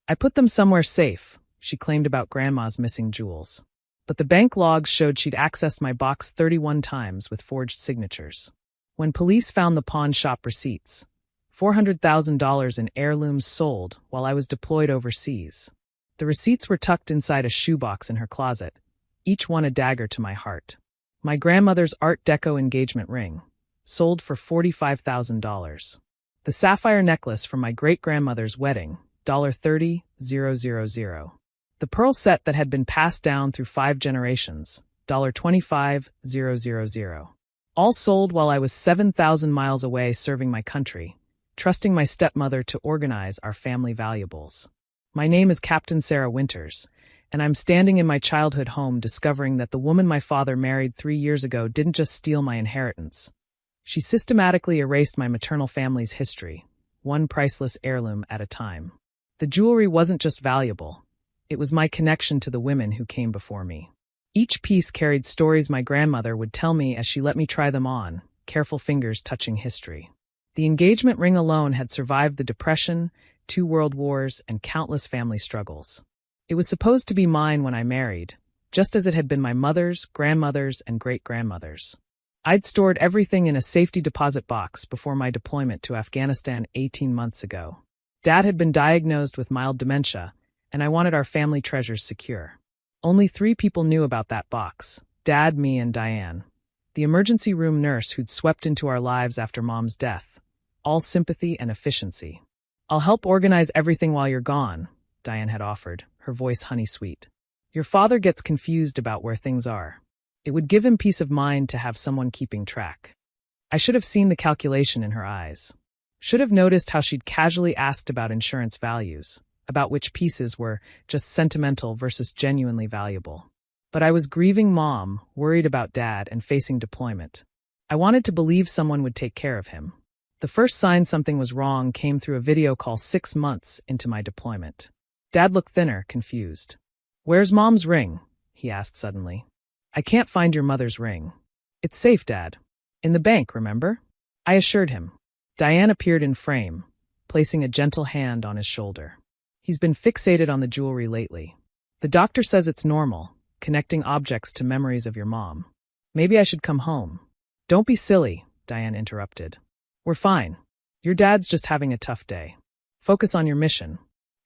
I put them somewhere safe, she claimed about Grandma's missing jewels. But the bank logs showed she'd accessed my box 31 times with forged signatures. When police found the pawn shop receipts, $400,000 in heirlooms sold while I was deployed overseas. The receipts were tucked inside a shoebox in her closet, each one a dagger to my heart. My grandmother's Art Deco engagement ring, sold for $45,000. The sapphire necklace from my great-grandmother's wedding, $30,000. The pearl set that had been passed down through 5 generations, $25,000. All sold while I was 7,000 miles away serving my country, trusting my stepmother to organize our family valuables. My name is Captain Sarah Winters, and I'm standing in my childhood home discovering that the woman my father married 3 years ago didn't just steal my inheritance. She systematically erased my maternal family's history, one priceless heirloom at a time. The jewelry wasn't just valuable. It was my connection to the women who came before me. Each piece carried stories my grandmother would tell me as she let me try them on, careful fingers touching history. The engagement ring alone had survived the Depression, 2 world wars, and countless family struggles. It was supposed to be mine when I married, just as it had been my mother's, grandmother's, and great-grandmother's. I'd stored everything in a safety deposit box before my deployment to Afghanistan 18 months ago. Dad had been diagnosed with mild dementia, and I wanted our family treasures secure. Only 3 people knew about that box: Dad, me, and Diane, the emergency room nurse who'd swept into our lives after Mom's death. All sympathy and efficiency. "I'll help organize everything while you're gone," Diane had offered, her voice honey-sweet. "Your father gets confused about where things are. It would give him peace of mind to have someone keeping track." I should have seen the calculation in her eyes. Should have noticed how she'd casually asked about insurance values, about which pieces were just sentimental versus genuinely valuable. But I was grieving Mom, worried about Dad, and facing deployment. I wanted to believe someone would take care of him. The first sign something was wrong came through a video call 6 months into my deployment. Dad looked thinner, confused. "Where's Mom's ring?" he asked suddenly. "I can't find your mother's ring." "It's safe, Dad. In the bank, remember?" I assured him. Diane appeared in frame, placing a gentle hand on his shoulder. "He's been fixated on the jewelry lately. The doctor says it's normal, connecting objects to memories of your mom. Maybe I should come home." "Don't be silly," Diane interrupted. "We're fine. Your dad's just having a tough day. Focus on your mission.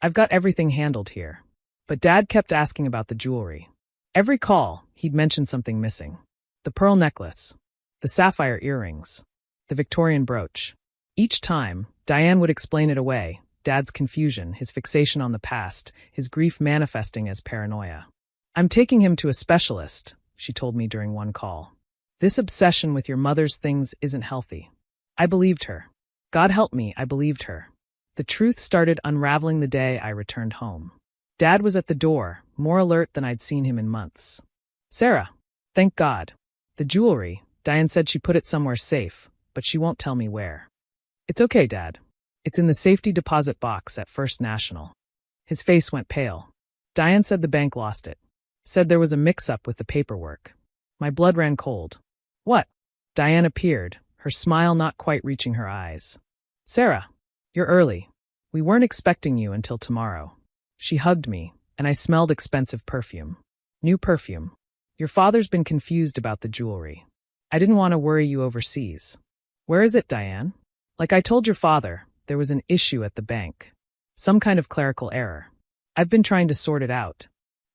I've got everything handled here." But Dad kept asking about the jewelry. Every call, he'd mention something missing. The pearl necklace, the sapphire earrings, the Victorian brooch. Each time, Diane would explain it away, Dad's confusion, his fixation on the past, his grief manifesting as paranoia. "I'm taking him to a specialist," she told me during one call. "This obsession with your mother's things isn't healthy." I believed her. God help me, I believed her. The truth started unraveling the day I returned home. Dad was at the door, more alert than I'd seen him in months. "Sarah, thank God. The jewelry," Diane said she put it somewhere safe, but she won't tell me where. "It's okay, Dad. It's in the safety deposit box at First National." His face went pale. Diane said the bank lost it. Said there was a mix-up with the paperwork. My blood ran cold. "What?" Diane appeared, her smile not quite reaching her eyes. "Sarah, you're early. We weren't expecting you until tomorrow." She hugged me, and I smelled expensive perfume. New perfume. "Your father's been confused about the jewelry. I didn't want to worry you overseas." "Where is it, Diane?" "Like I told your father, there was an issue at the bank. Some kind of clerical error. I've been trying to sort it out.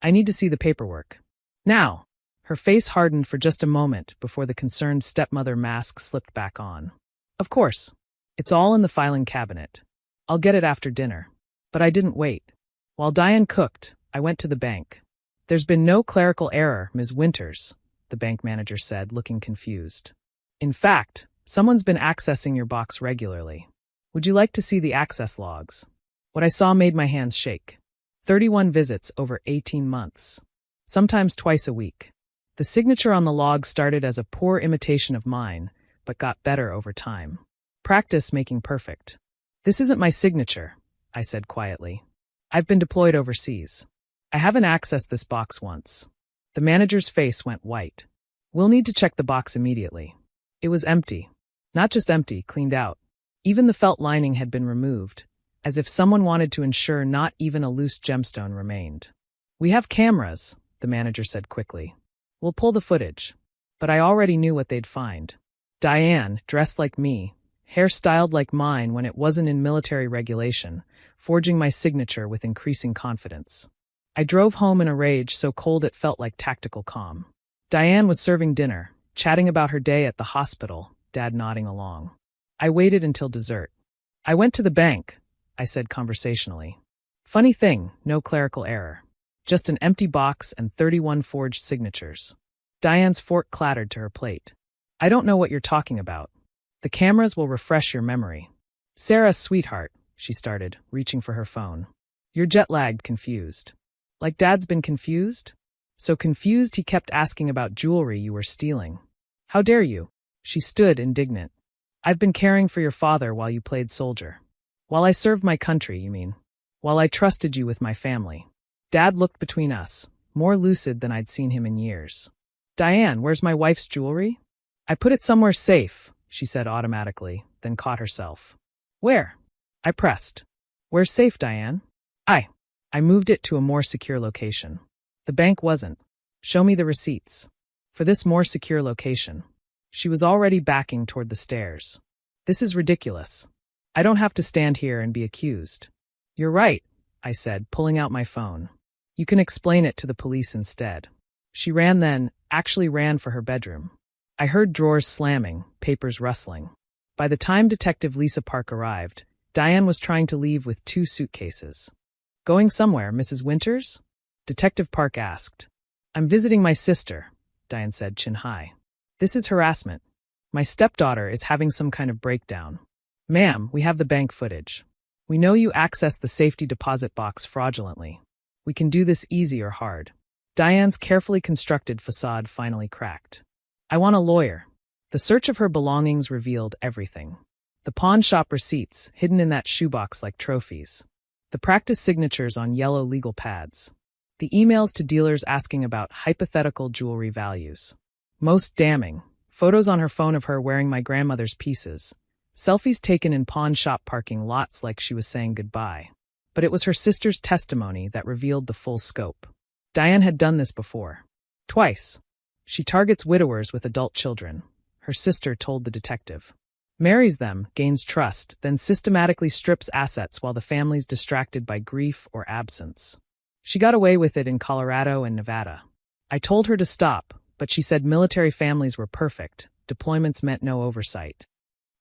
I need to see the paperwork. Now." Her face hardened for just a moment before the concerned stepmother mask slipped back on. "Of course. It's all in the filing cabinet. I'll get it after dinner." But I didn't wait. While Diane cooked, I went to the bank. "There's been no clerical error, Ms. Winters," the bank manager said, looking confused. "In fact, someone's been accessing your box regularly. Would you like to see the access logs?" What I saw made my hands shake. 31 visits over 18 months. Sometimes twice a week. The signature on the log started as a poor imitation of mine, but got better over time. Practice making perfect. "This isn't my signature," I said quietly. "I've been deployed overseas. I haven't accessed this box once." The manager's face went white. "We'll need to check the box immediately." It was empty. Not just empty, cleaned out. Even the felt lining had been removed, as if someone wanted to ensure not even a loose gemstone remained. "We have cameras," the manager said quickly. "We'll pull the footage." But I already knew what they'd find. Diane, dressed like me, hair styled like mine when it wasn't in military regulation, forging my signature with increasing confidence. I drove home in a rage so cold it felt like tactical calm. Diane was serving dinner, chatting about her day at the hospital, Dad nodding along. I waited until dessert. "I went to the bank," I said conversationally. Funny thing, no clerical error. Just an empty box and 31 forged signatures. Diane's fork clattered to her plate. "I don't know what you're talking about. The cameras will refresh your memory." "Sarah, sweetheart," she started, reaching for her phone. "You're jet-lagged, confused. Like Dad's been confused? So confused he kept asking about jewelry you were stealing. How dare you?" She stood indignant. "I've been caring for your father while you played soldier. While I served my country, you mean. While I trusted you with my family." Dad looked between us, more lucid than I'd seen him in years. "Diane, where's my wife's jewelry?" "I put it somewhere safe," she said automatically, then caught herself. "Where?" I pressed. "Where's safe, Diane?" I moved it to a more secure location. The bank wasn't. "Show me the receipts." For this more secure location. She was already backing toward the stairs. "This is ridiculous. I don't have to stand here and be accused." "You're right," I said, pulling out my phone. "You can explain it to the police instead." She actually ran for her bedroom. I heard drawers slamming, papers rustling. By the time Detective Lisa Park arrived, Diane was trying to leave with 2 suitcases. "Going somewhere, Mrs. Winters?" Detective Park asked. "I'm visiting my sister," Diane said, chin high. "This is harassment. My stepdaughter is having some kind of breakdown." "Ma'am, we have the bank footage. We know you accessed the safety deposit box fraudulently. We can do this easy or hard." Diane's carefully constructed facade finally cracked. "I want a lawyer." The search of her belongings revealed everything. The pawn shop receipts, hidden in that shoebox like trophies. The practice signatures on yellow legal pads. The emails to dealers asking about hypothetical jewelry values. Most damning, photos on her phone of her wearing my grandmother's pieces. Selfies taken in pawn shop parking lots like she was saying goodbye. But it was her sister's testimony that revealed the full scope. Diane had done this before. Twice. She targets widowers with adult children, her sister told the detective. Marries them, gains trust, then systematically strips assets while the family's distracted by grief or absence. She got away with it in Colorado and Nevada. I told her to stop, but she said military families were perfect, deployments meant no oversight.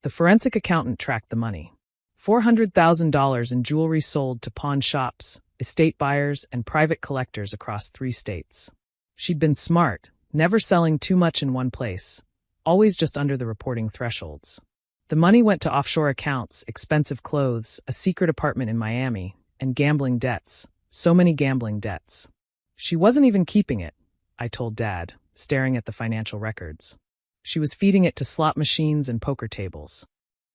The forensic accountant tracked the money. $400,000 in jewelry sold to pawn shops, estate buyers, and private collectors across 3 states. She'd been smart, never selling too much in one place, always just under the reporting thresholds. The money went to offshore accounts, expensive clothes, a secret apartment in Miami, and gambling debts. So many gambling debts. She wasn't even keeping it, I told Dad, staring at the financial records. She was feeding it to slot machines and poker tables.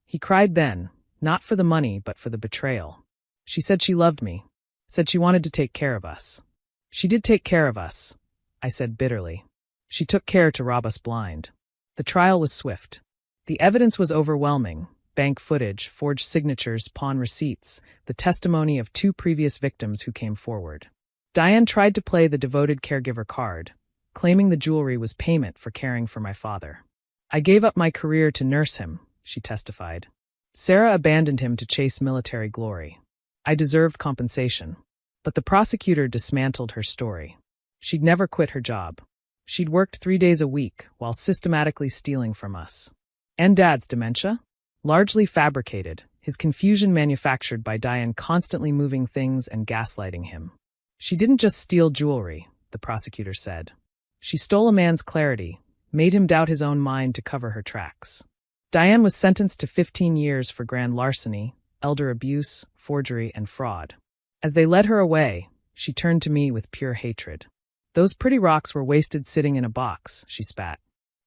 He cried then, not for the money but for the betrayal. She said she loved me, said she wanted to take care of us. She did take care of us, I said bitterly. She took care to rob us blind. The trial was swift. The evidence was overwhelming. Bank footage, forged signatures, pawn receipts, the testimony of 2 previous victims who came forward. Diane tried to play the devoted caregiver card, claiming the jewelry was payment for caring for my father. I gave up my career to nurse him, she testified. Sarah abandoned him to chase military glory. I deserved compensation. But the prosecutor dismantled her story. She'd never quit her job. She'd worked 3 days a week while systematically stealing from us. And Dad's dementia? Largely fabricated, his confusion manufactured by Diane constantly moving things and gaslighting him. She didn't just steal jewelry, the prosecutor said. She stole a man's clarity, made him doubt his own mind to cover her tracks. Diane was sentenced to 15 years for grand larceny, elder abuse, forgery, and fraud. As they led her away, she turned to me with pure hatred. "Those pretty rocks were wasted sitting in a box," she spat.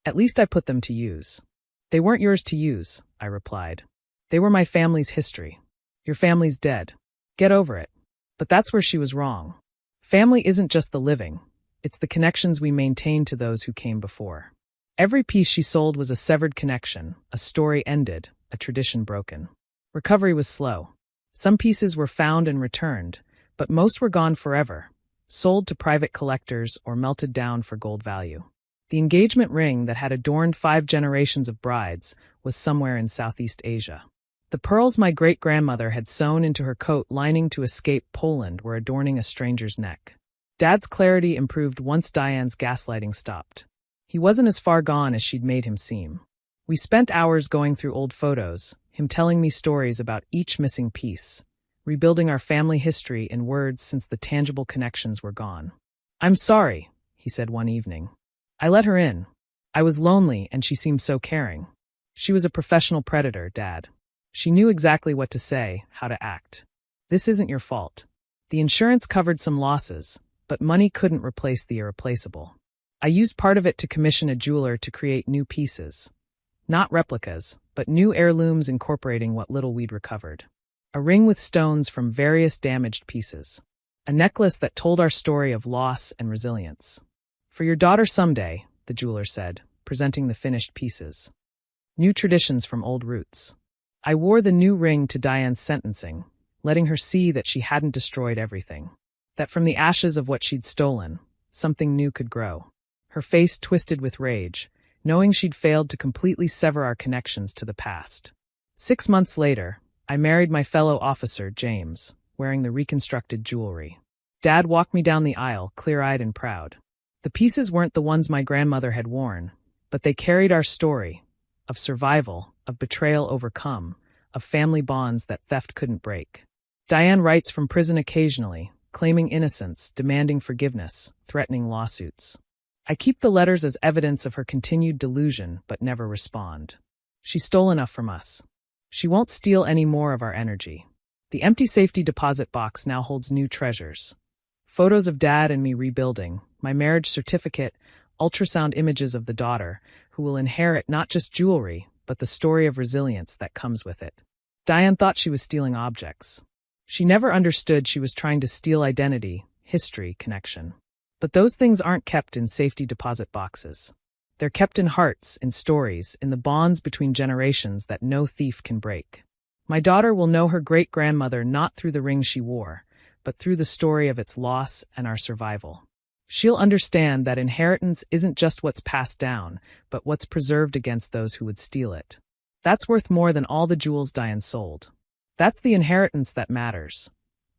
"At least I put them to use." "They weren't yours to use," I replied. "They were my family's history. Your family's dead. Get over it." But that's where she was wrong. Family isn't just the living. It's the connections we maintain to those who came before. Every piece she sold was a severed connection, a story ended, a tradition broken. Recovery was slow. Some pieces were found and returned, but most were gone forever, sold to private collectors or melted down for gold value. The engagement ring that had adorned 5 generations of brides was somewhere in Southeast Asia. The pearls my great-grandmother had sewn into her coat lining to escape Poland were adorning a stranger's neck. Dad's clarity improved once Diane's gaslighting stopped. He wasn't as far gone as she'd made him seem. We spent hours going through old photos, him telling me stories about each missing piece, rebuilding our family history in words since the tangible connections were gone. "I'm sorry," he said one evening. I let her in. I was lonely and she seemed so caring. She was a professional predator, Dad. She knew exactly what to say, how to act. "This isn't your fault. The insurance covered some losses, but money couldn't replace the irreplaceable. I used part of it to commission a jeweler to create new pieces. Not replicas, but new heirlooms incorporating what little we'd recovered. A ring with stones from various damaged pieces. A necklace that told our story of loss and resilience. For your daughter someday," the jeweler said, presenting the finished pieces. New traditions from old roots. I wore the new ring to Diane's sentencing, letting her see that she hadn't destroyed everything. That from the ashes of what she'd stolen, something new could grow. Her face twisted with rage, knowing she'd failed to completely sever our connections to the past. 6 months later, I married my fellow officer, James, wearing the reconstructed jewelry. Dad walked me down the aisle, clear-eyed and proud. The pieces weren't the ones my grandmother had worn, but they carried our story, of survival, of betrayal overcome, of family bonds that theft couldn't break. Diane writes from prison occasionally, claiming innocence, demanding forgiveness, threatening lawsuits. I keep the letters as evidence of her continued delusion, but never respond. She stole enough from us. She won't steal any more of our energy. The empty safety deposit box now holds new treasures. Photos of Dad and me rebuilding, my marriage certificate, ultrasound images of the daughter, who will inherit not just jewelry, but the story of resilience that comes with it. Diane thought she was stealing objects. She never understood she was trying to steal identity, history, connection. But those things aren't kept in safety deposit boxes. They're kept in hearts, in stories, in the bonds between generations that no thief can break. My daughter will know her great-grandmother not through the ring she wore, but through the story of its loss and our survival. She'll understand that inheritance isn't just what's passed down, but what's preserved against those who would steal it. That's worth more than all the jewels Diane sold. That's the inheritance that matters.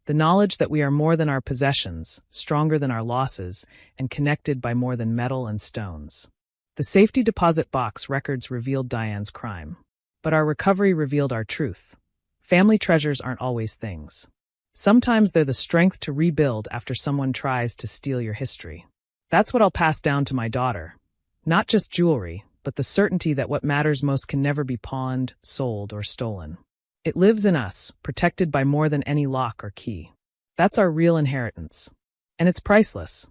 The knowledge that we are more than our possessions, stronger than our losses, and connected by more than metal and stones. The safety deposit box records revealed Diane's crime. But our recovery revealed our truth. Family treasures aren't always things. Sometimes they're the strength to rebuild after someone tries to steal your history. That's what I'll pass down to my daughter. Not just jewelry, but the certainty that what matters most can never be pawned, sold, or stolen. It lives in us, protected by more than any lock or key. That's our real inheritance. And it's priceless.